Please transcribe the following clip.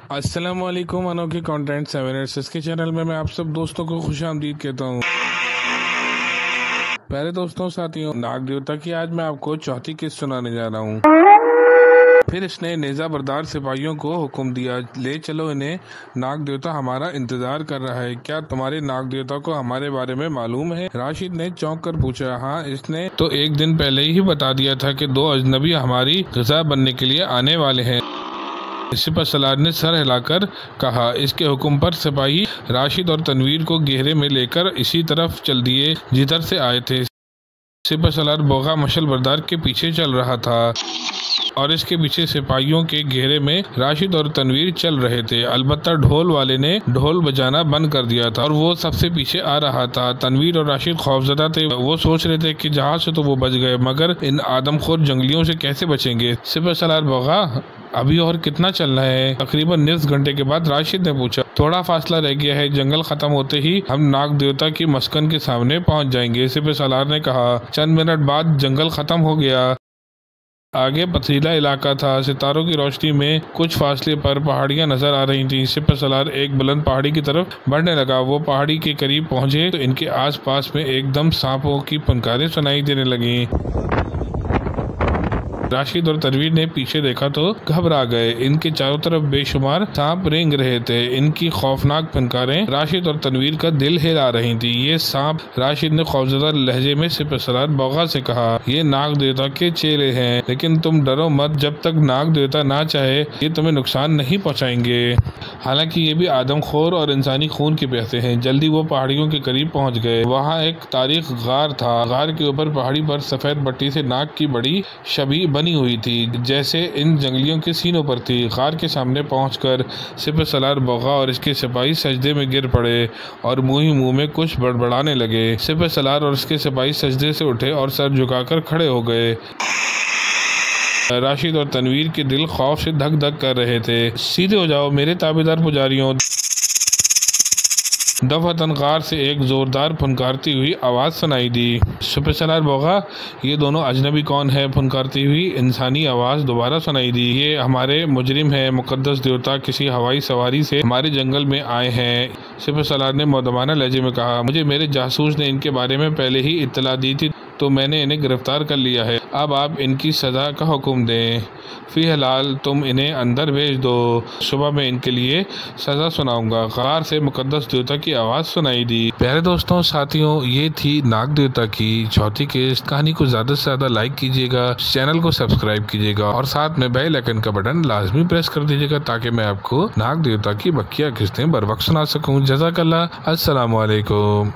अस्सलाम वालेकुम। अनोखे कंटेंट 786 के चैनल में मैं आप सब दोस्तों को खुशामदीद कहता हूँ। पहले दोस्तों साथियों, नाग देवता की आज मैं आपको चौथी किस्त सुनाने जा रहा हूँ। फिर इसने नेजा बरदार सिपाहियों को हुक्म दिया, ले चलो इन्हें, नाग देवता हमारा इंतजार कर रहा है। क्या तुम्हारे नाग देवता को हमारे बारे में मालूम है? राशिद ने चौंक कर पूछा। हाँ, इसने तो एक दिन पहले ही बता दिया था कि 2 अजनबी हमारी ग़िज़ा बनने के लिए आने वाले हैं। सिपहसालार ने सर हिलाकर कहा। इसके हुक्म पर सिपाही राशिद और तनवीर को घेरे में लेकर इसी तरफ चल दिए जिधर से आए थे। सिपहसालार बोगा मशल बरदार के पीछे चल रहा था और इसके पीछे सिपाहियों के घेरे में राशिद और तनवीर चल रहे थे। अलबत्ता ढोल वाले ने ढोल बजाना बंद कर दिया था और वो सबसे पीछे आ रहा था। तनवीर और राशिद खौफजदा थे। वो सोच रहे थे कि जहां से तो वो बच गए, मगर इन आदमखोर जंगलियों से कैसे बचेंगे। सिपहसालार बोगा, अभी और कितना चलना है? तकरीबन निस घंटे के बाद राशिद ने पूछा। थोड़ा फासला रह गया है, जंगल खत्म होते ही हम नाग देवता की मस्कन के सामने पहुंच जाएंगे। सिपहसालार ने कहा। चंद मिनट बाद जंगल खत्म हो गया। आगे पथरीला इलाका था। सितारों की रोशनी में कुछ फासले पर पहाड़ियां नजर आ रही थीं। सिपहसालार एक बुलंद पहाड़ी की तरफ बढ़ने लगा। वो पहाड़ी के करीब पहुंचे तो इनके आसपास में एकदम सांपों की फुनकारें सुनाई देने लगीं। राशिद और तनवीर ने पीछे देखा तो घबरा गए। इनके चारों तरफ बेशुमार सांप रेंग रहे थे। इनकी खौफनाक फनकारें राशिद और तनवीर का दिल हिला रही थी। ये सांप, राशिद ने खौफजदा लहजे में सिपहसालार बोगा से कहा, ये नाग देवता के चेले हैं, लेकिन तुम डरो मत, जब तक नाग देवता ना चाहे ये तुम्हें नुकसान नहीं पहुँचाएंगे। हालांकि ये भी आदमखोर और इंसानी खून के प्यासे हैं। जल्दी वो पहाड़ियों के करीब पहुँच गए। वहाँ एक तारीख गार था। गार के ऊपर पहाड़ी पर सफेद पट्टी से नाग की बड़ी छवि बनी हुई थी, जैसे इन जंगलियों के सीनों पर थी। गार के सामने पहुंचकर सिपहसालार बोगा और इसके सिपाही सजदे में गिर पड़े और मुंह ही मुंह में कुछ बड़बड़ाने लगे। सिपहसालार और उसके सिपाही सजदे से उठे और सर झुकाकर खड़े हो गए। राशिद और तनवीर के दिल खौफ से धक धक कर रहे थे। सीधे हो जाओ मेरे ताबेदार पुजारियों। दफअतन गार से एक जोरदार फुनकारती हुई आवाज सुनाई दी। सिपहसालार बोगा, ये दोनों अजनबी कौन है? फुनकारती हुई इंसानी आवाज दोबारा सुनाई दी। ये हमारे मुजरिम है। मुकद्दस देवता किसी हवाई सवारी से हमारे जंगल में आए हैं। सिपहसालार ने मौदमाना लहजे में कहा। मुझे मेरे जासूस ने इनके बारे में पहले ही इत्तला दी थी, तो मैंने इन्हें गिरफ्तार कर लिया है। अब आप इनकी सजा का हुक्म दें। फिलहाल तुम इन्हें अंदर भेज दो। सुबह मैं इनके लिए सजा सुनाऊंगा। गार से मुकद्दस देवता की आवाज सुनाई दी। प्यारे दोस्तों साथियों, ये थी नाग देवता की चौथी किस्त। कहानी को ज्यादा से ज्यादा लाइक कीजिएगा, चैनल को सब्सक्राइब कीजिएगा और साथ में बेल आइकन का बटन लाजमी प्रेस कर दीजिएगा, ताकि मैं आपको नाग देवता की बकिया किस्तें बर वक्त सुना सकूं। जज़ाकल्लाह। अस्सलाम वालेकुम।